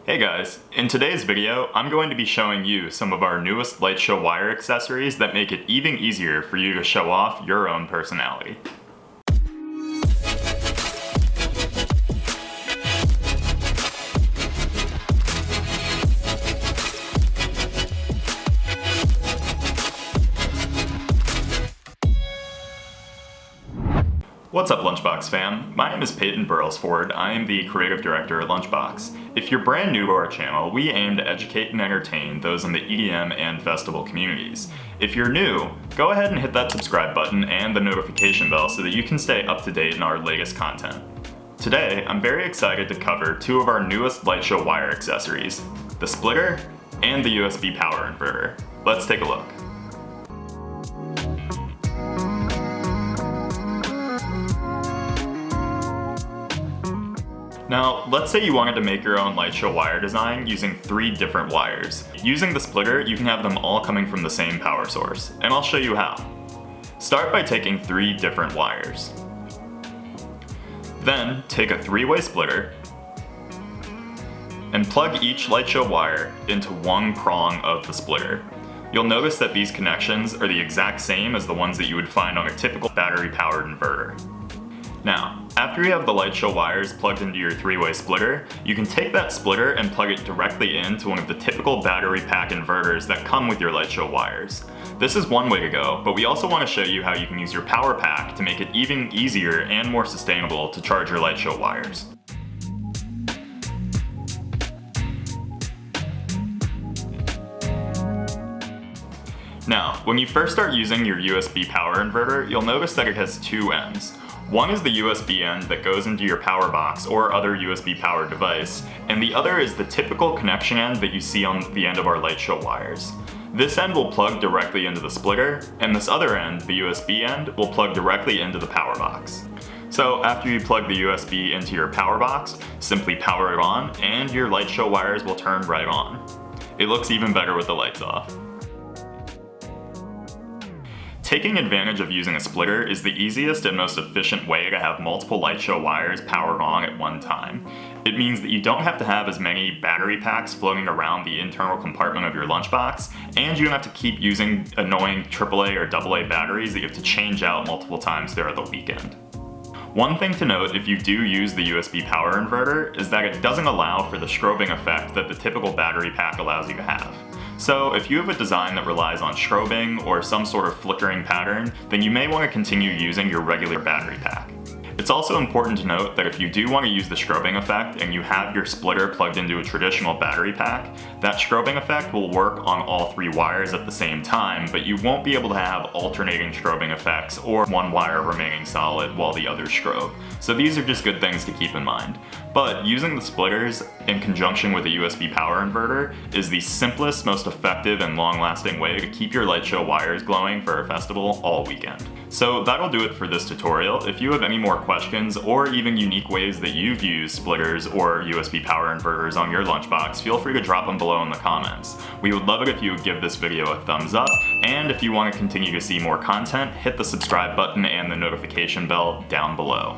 Hey guys, in today's video, I'm going to be showing you some of our newest Lightshow wire accessories that make it even easier for you to show off your own personality. What's up, Lunchbox fam? My name is Peyton Burlesford. I am the creative director at Lunchbox. If you're brand new to our channel, we aim to educate and entertain those in the EDM and festival communities. If you're new, go ahead and hit that subscribe button and the notification bell so that you can stay up to date in our latest content. Today, I'm very excited to cover two of our newest Lightshow wire accessories, the splitter and the USB power inverter. Let's take a look. Now, let's say you wanted to make your own Lightshow wire design using 3 different wires. Using the splitter, you can have them all coming from the same power source, and I'll show you how. Start by taking 3 different wires. Then, take a 3-way splitter and plug each Lightshow wire into one prong of the splitter. You'll notice that these connections are the exact same as the ones that you would find on a typical battery-powered inverter. Now, after you have the Lightshow wires plugged into your 3-way splitter, you can take that splitter and plug it directly into one of the typical battery pack inverters that come with your Lightshow wires. This is one way to go, but we also want to show you how you can use your power pack to make it even easier and more sustainable to charge your Lightshow wires. Now, when you first start using your USB power inverter, you'll notice that it has 2 ends. One is the USB end that goes into your power box or other USB powered device, and the other is the typical connection end that you see on the end of our Lightshow wires. This end will plug directly into the splitter, and this other end, the USB end, will plug directly into the power box. So after you plug the USB into your power box, simply power it on, and your Lightshow wires will turn right on. It looks even better with the lights off. Taking advantage of using a splitter is the easiest and most efficient way to have multiple Lightshow wires powered on at one time. It means that you don't have to have as many battery packs floating around the internal compartment of your lunchbox, and you don't have to keep using annoying AAA or AA batteries that you have to change out multiple times throughout the weekend. One thing to note if you do use the USB power inverter is that it doesn't allow for the strobing effect that the typical battery pack allows you to have. So if you have a design that relies on strobing or some sort of flickering pattern, then you may want to continue using your regular battery pack. It's also important to note that if you do want to use the strobing effect and you have your splitter plugged into a traditional battery pack, that strobing effect will work on all 3 wires at the same time, but you won't be able to have alternating strobing effects or one wire remaining solid while the others strobe. So these are just good things to keep in mind. But using the splitters in conjunction with a USB power inverter is the simplest, most effective, and long-lasting way to keep your Lightshow wires glowing for a festival all weekend. So that'll do it for this tutorial. If you have any more questions or even unique ways that you've used splitters or USB power inverters on your lunchbox, feel free to drop them below in the comments. We would love it if you would give this video a thumbs up, and if you want to continue to see more content, hit the subscribe button and the notification bell down below.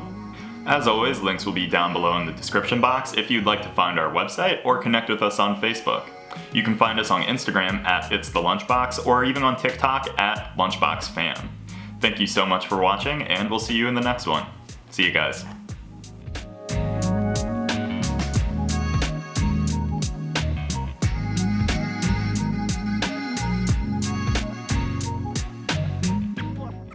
As always, links will be down below in the description box if you'd like to find our website or connect with us on Facebook. You can find us on Instagram at It's The Lunchbox or even on TikTok at Lunchbox Fam. Thank you so much for watching, and we'll see you in the next one. See you guys.